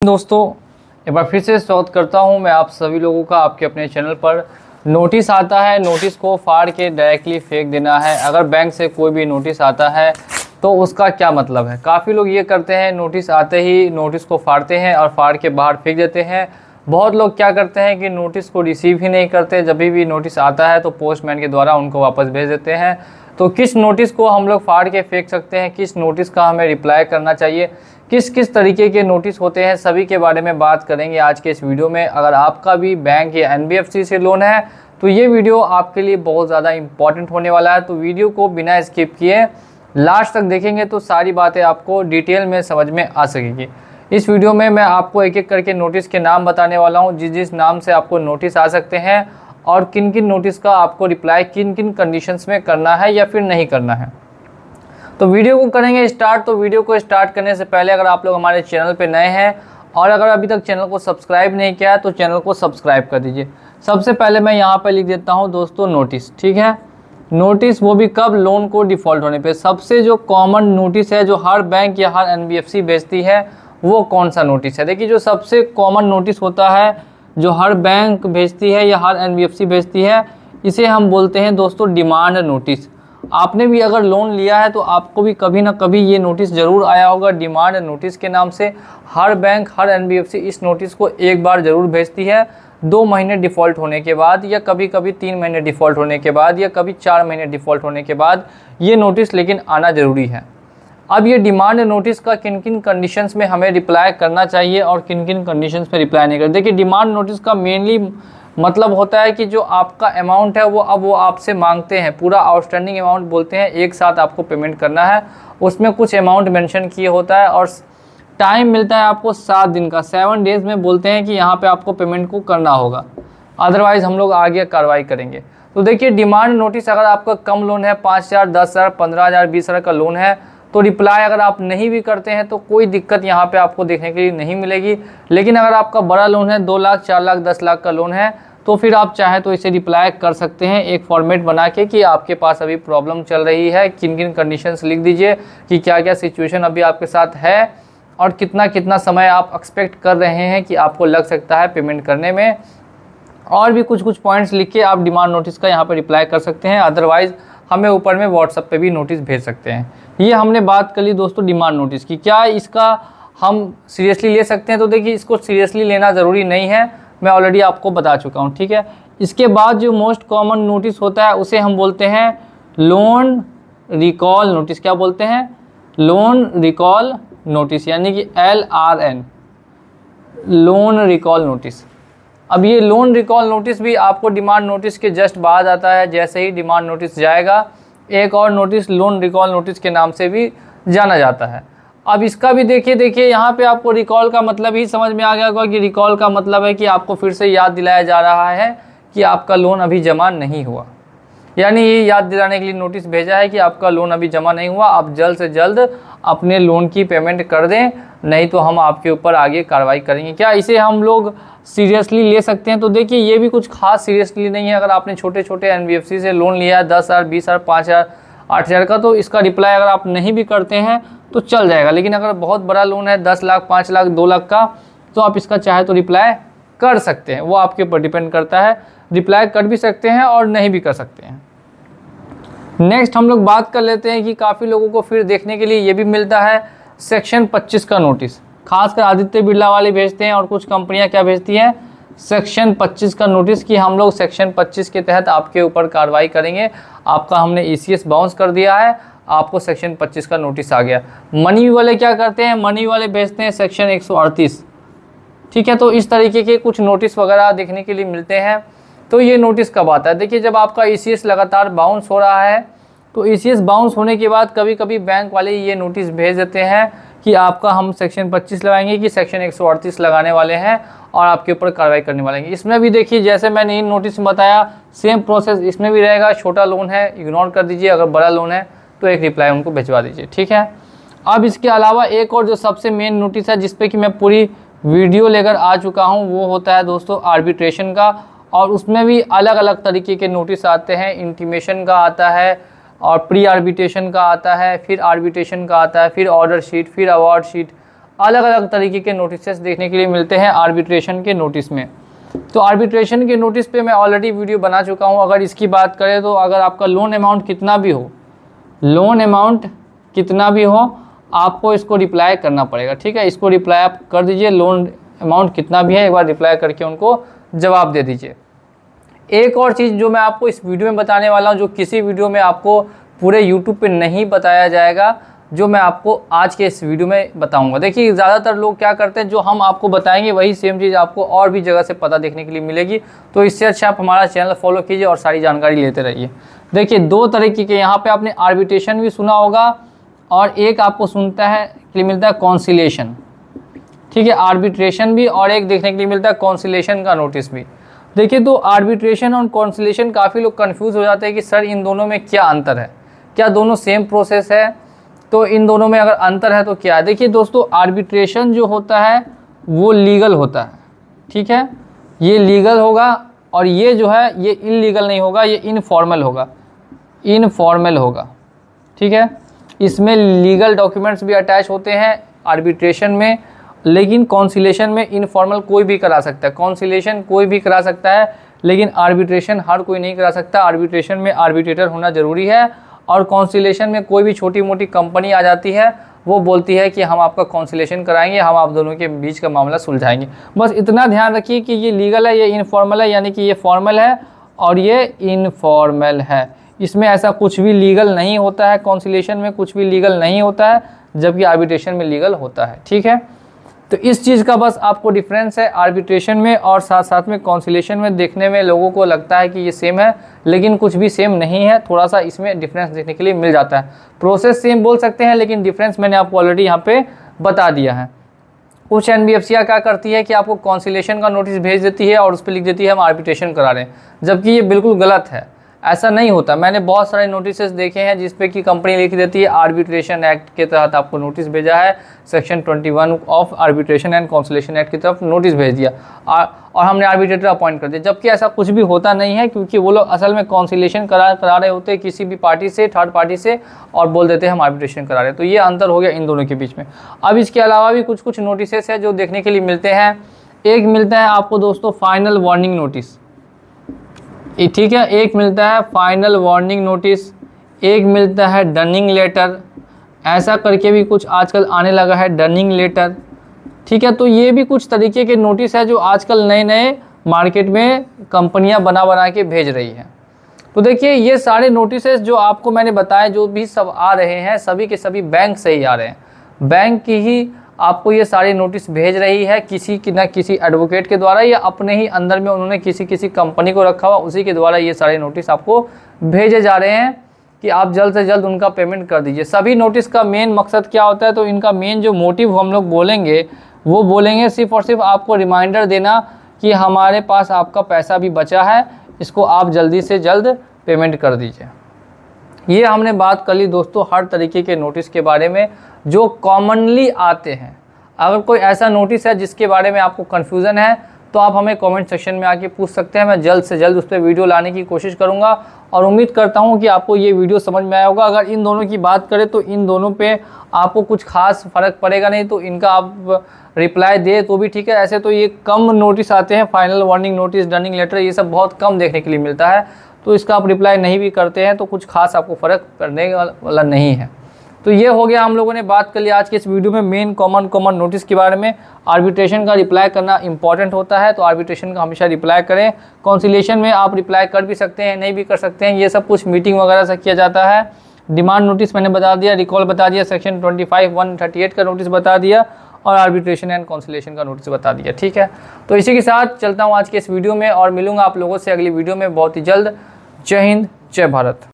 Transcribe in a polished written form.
दोस्तों, एक बार फिर से स्वागत करता हूं मैं आप सभी लोगों का आपके अपने चैनल पर। नोटिस आता है, नोटिस को फाड़ के डायरेक्टली फेंक देना है। अगर बैंक से कोई भी नोटिस आता है तो उसका क्या मतलब है? काफ़ी लोग ये करते हैं, नोटिस आते ही नोटिस को फाड़ते हैं और फाड़ के बाहर फेंक देते हैं। बहुत लोग क्या करते हैं कि नोटिस को रिसीव ही नहीं करते। जब भी नोटिस आता है तो पोस्टमैन के द्वारा उनको वापस भेज देते हैं। तो किस नोटिस को हम लोग फाड़ के फेंक सकते हैं, किस नोटिस का हमें रिप्लाई करना चाहिए, किस किस तरीके के नोटिस होते हैं, सभी के बारे में बात करेंगे आज के इस वीडियो में। अगर आपका भी बैंक या एनबीएफसी से लोन है तो ये वीडियो आपके लिए बहुत ज़्यादा इंपॉर्टेंट होने वाला है। तो वीडियो को बिना स्किप किए लास्ट तक देखेंगे तो सारी बातें आपको डिटेल में समझ में आ सकेगी। इस वीडियो में मैं आपको एक एक करके नोटिस के नाम बताने वाला हूँ, जिस जिस नाम से आपको नोटिस आ सकते हैं और किन किन नोटिस का आपको रिप्लाई किन किन कंडीशंस में करना है या फिर नहीं करना है। तो वीडियो को करेंगे स्टार्ट। तो वीडियो को स्टार्ट करने से पहले अगर आप लोग हमारे चैनल पे नए हैं और अगर अभी तक चैनल को सब्सक्राइब नहीं किया है तो चैनल को सब्सक्राइब कर दीजिए। सबसे पहले मैं यहाँ पे लिख देता हूँ दोस्तों नोटिस, ठीक है। नोटिस वो भी कब? लोन को डिफ़ॉल्ट होने पे। सबसे जो कॉमन नोटिस है जो हर बैंक या हर एनबीएफसी भेजती है वो कौन सा नोटिस है? देखिए, जो सबसे कॉमन नोटिस होता है जो हर बैंक भेजती है या हर एनबीएफसी भेजती है, इसे हम बोलते हैं दोस्तों डिमांड नोटिस। आपने भी अगर लोन लिया है तो आपको भी कभी ना कभी ये नोटिस ज़रूर आया होगा डिमांड नोटिस के नाम से। हर बैंक हर एनबीएफसी इस नोटिस को एक बार ज़रूर भेजती है, 2 महीने डिफ़ॉल्ट होने के बाद या कभी कभी 3 महीने डिफ़ॉल्ट होने के बाद या कभी 4 महीने डिफ़ॉल्ट होने के बाद ये नोटिस लेकिन आना ज़रूरी है। अब ये डिमांड नोटिस का किन किन कंडीशंस में हमें रिप्लाई करना चाहिए और किन किन कंडीशंस में रिप्लाई नहीं करना। देखिए, डिमांड नोटिस का मेनली मतलब होता है कि जो आपका अमाउंट है वो आपसे मांगते हैं, पूरा आउटस्टैंडिंग अमाउंट बोलते हैं, एक साथ आपको पेमेंट करना है। उसमें कुछ अमाउंट मेंशन किए होता है और टाइम मिलता है आपको 7 दिन का। 7 डेज़ में बोलते हैं कि यहाँ पे आपको पेमेंट को करना होगा, अदरवाइज़ हम लोग आगे कार्रवाई करेंगे। तो देखिए, डिमांड नोटिस अगर आपका कम लोन है, 5,000, 10,000, 15,000, 20,000 का लोन है तो रिप्लाई अगर आप नहीं भी करते हैं तो कोई दिक्कत यहाँ पे आपको देखने के लिए नहीं मिलेगी। लेकिन अगर आपका बड़ा लोन है, 2 लाख, 4 लाख, 10 लाख का लोन है, तो फिर आप चाहें तो इसे रिप्लाई कर सकते हैं एक फॉर्मेट बना के कि आपके पास अभी प्रॉब्लम चल रही है, किन किन कंडीशंस लिख दीजिए कि क्या क्या सिचुएशन अभी आपके साथ है और कितना कितना समय आप एक्सपेक्ट कर रहे हैं कि आपको लग सकता है पेमेंट करने में। और भी कुछ पॉइंट्स लिख के आप डिमांड नोटिस का यहाँ पर रिप्लाई कर सकते हैं। अदरवाइज़ हमें ऊपर में व्हाट्सएप पे भी नोटिस भेज सकते हैं। ये हमने बात कर ली दोस्तों डिमांड नोटिस की। क्या इसका हम सीरियसली ले सकते हैं? तो देखिए, इसको सीरियसली लेना ज़रूरी नहीं है, मैं ऑलरेडी आपको बता चुका हूँ, ठीक है। इसके बाद जो मोस्ट कॉमन नोटिस होता है उसे हम बोलते हैं लोन रिकॉल नोटिस। क्या बोलते हैं? लोन रिकॉल नोटिस, यानी कि LRN, लोन रिकॉल नोटिस। अब ये लोन रिकॉल नोटिस भी आपको डिमांड नोटिस के जस्ट बाद आता है। जैसे ही डिमांड नोटिस जाएगा, एक और नोटिस लोन रिकॉल नोटिस के नाम से भी जाना जाता है। अब इसका भी देखिए यहाँ पे आपको रिकॉल का मतलब ही समझ में आ गया होगा कि रिकॉल का मतलब है कि आपको फिर से याद दिलाया जा रहा है कि आपका लोन अभी जमा नहीं हुआ। यानी ये याद दिलाने के लिए नोटिस भेजा है कि आपका लोन अभी जमा नहीं हुआ, आप जल्द से जल्द अपने लोन की पेमेंट कर दें, नहीं तो हम आपके ऊपर आगे कार्रवाई करेंगे। क्या इसे हम लोग सीरियसली ले सकते हैं? तो देखिए, ये भी कुछ खास सीरियसली नहीं है। अगर आपने छोटे छोटे एनबीएफसी से लोन लिया है 10,000, 20,000, 5,000, 8,000 का, तो इसका रिप्लाई अगर आप नहीं भी करते हैं तो चल जाएगा। लेकिन अगर बहुत बड़ा लोन है 10 लाख, 5 लाख, 2 लाख का, तो आप इसका चाहे तो रिप्लाई कर सकते हैं। वो आपके ऊपर डिपेंड करता है, रिप्लाई कर भी सकते हैं और नहीं भी कर सकते हैं। नेक्स्ट हम लोग बात कर लेते हैं कि काफ़ी लोगों को फिर देखने के लिए ये भी मिलता है सेक्शन 25 का नोटिस। खासकर आदित्य बिरला वाले भेजते हैं और कुछ कंपनियां क्या भेजती हैं, सेक्शन 25 का नोटिस कि हम लोग सेक्शन 25 के तहत आपके ऊपर कार्रवाई करेंगे। आपका हमने ECS बाउंस कर दिया है, आपको सेक्शन 25 का नोटिस आ गया। मनी वाले क्या करते हैं? मनी वाले भेजते हैं सेक्शन 138, ठीक है। तो इस तरीके के कुछ नोटिस वगैरह देखने के लिए मिलते हैं। तो ये नोटिस कब आता है? देखिए, जब आपका ECS लगातार बाउंस हो रहा है तो ECS बाउंस होने के बाद कभी कभी बैंक वाले ये नोटिस भेज देते हैं कि आपका हम सेक्शन 25 लगाएंगे कि सेक्शन 138 लगाने वाले हैं और आपके ऊपर कार्रवाई करने वाले हैं। इसमें भी देखिए, जैसे मैंने इन नोटिस में बताया, सेम प्रोसेस इसमें भी रहेगा। छोटा लोन है इग्नोर कर दीजिए, अगर बड़ा लोन है तो एक रिप्लाई उनको भिजवा दीजिए, ठीक है। अब इसके अलावा एक और जो सबसे मेन नोटिस है जिसपे कि मैं पूरी वीडियो लेकर आ चुका हूँ, वो होता है दोस्तों आर्बिट्रेशन का। और उसमें भी अलग अलग तरीके के नोटिस आते हैं। इंटीमेशन का आता है और प्री आर्बिट्रेशन का आता है, फिर आर्बिट्रेशन का आता है, फिर ऑर्डर शीट, फिर अवार्ड शीट। अलग अलग तरीके के नोटिसेस देखने के लिए मिलते हैं आर्बिट्रेशन के नोटिस में। तो आर्बिट्रेशन के नोटिस पे मैं ऑलरेडी वीडियो बना चुका हूँ। अगर इसकी बात करें तो अगर आपका लोन अमाउंट कितना भी हो, लोन अमाउंट कितना भी हो, आपको इसको रिप्लाई करना पड़ेगा, ठीक है। इसको रिप्लाई आप कर दीजिए, लोन अमाउंट कितना भी है एक बार रिप्लाई करके उनको जवाब दे दीजिए। एक और चीज़ जो मैं आपको इस वीडियो में बताने वाला हूँ, जो किसी वीडियो में आपको पूरे यूट्यूब पे नहीं बताया जाएगा, जो मैं आपको आज के इस वीडियो में बताऊंगा। देखिए ज़्यादातर लोग क्या करते हैं, जो हम आपको बताएंगे वही सेम चीज़ आपको और भी जगह से पता देखने के लिए मिलेगी। तो इससे अच्छा आप हमारा चैनल फॉलो कीजिए और सारी जानकारी लेते रहिए। देखिए दो तरीके के यहाँ पे आपने आर्बिट्रेशन भी सुना होगा और एक आपको सुनता है के लिए मिलता है कॉन्सिलेशन, ठीक है। आर्बिट्रेशन भी और एक देखने के लिए मिलता है कॉन्सिलेशन का नोटिस भी। देखिए तो आर्बिट्रेशन और कॉन्सिलेशन काफ़ी लोग कंफ्यूज हो जाते हैं कि सर इन दोनों में क्या अंतर है, क्या दोनों सेम प्रोसेस है, तो इन दोनों में अगर अंतर है तो क्या है। देखिए दोस्तों आर्बिट्रेशन जो होता है वो लीगल होता है, ठीक है, ये लीगल होगा और ये जो है ये इलीगल नहीं होगा, ये इनफॉर्मल होगा, इनफॉर्मल होगा, ठीक है। इसमें लीगल डॉक्यूमेंट्स भी अटैच होते हैं आर्बिट्रेशन में, लेकिन कॉन्सिलेशन में इनफॉर्मल कोई भी करा सकता है। कॉन्सिलेशन कोई भी करा सकता है लेकिन आर्बिट्रेशन हर कोई नहीं करा सकता। आर्बिट्रेशन में आर्बिट्रेटर होना ज़रूरी है और कॉन्सिलेशन में कोई भी छोटी मोटी कंपनी आ जाती है, वो बोलती है कि हम आपका कॉन्सिलेशन कराएंगे, हम आप दोनों के बीच का मामला सुलझाएंगे। बस इतना ध्यान रखिए कि ये लीगल है, ये इनफॉर्मल है, यानी कि ये फॉर्मल है और ये इनफॉर्मल है। इसमें ऐसा कुछ भी लीगल नहीं होता है, कॉन्सिलेशन में कुछ भी लीगल नहीं होता है, जबकि आर्बिट्रेशन में लीगल होता है, ठीक है। तो इस चीज़ का बस आपको डिफरेंस है आर्बिट्रेशन में और साथ साथ में कॉन्सिलेशन में। देखने में लोगों को लगता है कि ये सेम है, लेकिन कुछ भी सेम नहीं है, थोड़ा सा इसमें डिफरेंस देखने के लिए मिल जाता है। प्रोसेस सेम बोल सकते हैं लेकिन डिफरेंस मैंने आपको ऑलरेडी यहाँ पे बता दिया है। कुछ एनबीएफसीआई क्या करती है कि आपको कॉन्सिलेशन का नोटिस भेज देती है और उस पर लिख देती है हम आर्बिट्रेशन करा रहे हैं, जबकि ये बिल्कुल गलत है, ऐसा नहीं होता। मैंने बहुत सारे नोटिस देखे हैं जिसपे कि कंपनी लिख देती है आर्बिट्रेशन एक्ट के तहत आपको नोटिस भेजा है, section 21 of arbitration and conciliation act की तरफ नोटिस भेज दिया और हमने आर्बिट्रेटर अपॉइंट कर दिया, जबकि ऐसा कुछ भी होता नहीं है, क्योंकि वो लोग असल में कॉन्सिलेशन करा रहे होते हैं किसी भी पार्टी से, थर्ड पार्टी से, और बोल देते हैं हम आर्बिट्रेशन करा रहे हैं। तो ये अंतर हो गया इन दोनों के बीच में। अब इसके अलावा भी कुछ कुछ नोटिस है जो देखने के लिए मिलते हैं। एक मिलता है आपको दोस्तों फाइनल वार्निंग नोटिस, ठीक है, एक मिलता है फाइनल वार्निंग नोटिस, एक मिलता है डनिंग लेटर, ऐसा करके भी कुछ आजकल आने लगा है डनिंग लेटर, ठीक है। तो ये भी कुछ तरीके के नोटिस है जो आजकल नए नए मार्केट में कंपनियां बना के भेज रही हैं। तो देखिए ये सारे नोटिस जो आपको मैंने बताए, जो भी सब आ रहे हैं, सभी के सभी बैंक से ही आ रहे हैं। बैंक की ही आपको ये सारे नोटिस भेज रही है, किसी न किसी एडवोकेट के द्वारा या अपने ही अंदर में उन्होंने किसी कंपनी को रखा हुआ, उसी के द्वारा ये सारे नोटिस आपको भेजे जा रहे हैं कि आप जल्द से जल्द उनका पेमेंट कर दीजिए। सभी नोटिस का मेन मकसद क्या होता है, तो इनका मेन जो मोटिव हम लोग बोलेंगे वो बोलेंगे सिर्फ और सिर्फ आपको रिमाइंडर देना कि हमारे पास आपका पैसा भी बचा है, इसको आप जल्दी से जल्द पेमेंट कर दीजिए। ये हमने बात कर ली दोस्तों हर तरीके के नोटिस के बारे में जो कॉमनली आते हैं। अगर कोई ऐसा नोटिस है जिसके बारे में आपको कन्फ्यूज़न है तो आप हमें कमेंट सेक्शन में आके पूछ सकते हैं, मैं जल्द से जल्द उस पर वीडियो लाने की कोशिश करूंगा और उम्मीद करता हूं कि आपको ये वीडियो समझ में आया होगा। अगर इन दोनों की बात करें तो इन दोनों पे आपको कुछ खास फ़र्क पड़ेगा नहीं, तो इनका आप रिप्लाई दे तो भी ठीक है। ऐसे तो ये कम नोटिस आते हैं, final warning notice, dunning letter, ये सब बहुत कम देखने के लिए मिलता है, तो इसका आप रिप्लाई नहीं भी करते हैं तो कुछ खास आपको फ़र्क पड़ने वाला नहीं है। तो ये हो गया, हम लोगों ने बात कर लिया आज के इस वीडियो में मेन कॉमन नोटिस के बारे में। आर्बिट्रेशन का रिप्लाई करना इंपॉर्टेंट होता है, तो आर्बिट्रेशन का हमेशा रिप्लाई करें। कॉन्सिलेशन में आप रिप्लाई कर भी सकते हैं, नहीं भी कर सकते हैं, ये सब कुछ मीटिंग वगैरह से किया जाता है। डिमांड नोटिस मैंने बता दिया, रिकॉल बता दिया, सेक्शन 25(1)38 का नोटिस बता दिया और आर्बिट्रेशन एंड कॉन्सिलेशन का नोटिस बता दिया, ठीक है। तो इसी के साथ चलता हूँ आज के इस वीडियो में और मिलूंगा आप लोगों से अगली वीडियो में बहुत ही जल्द। जय हिंद, जय भारत।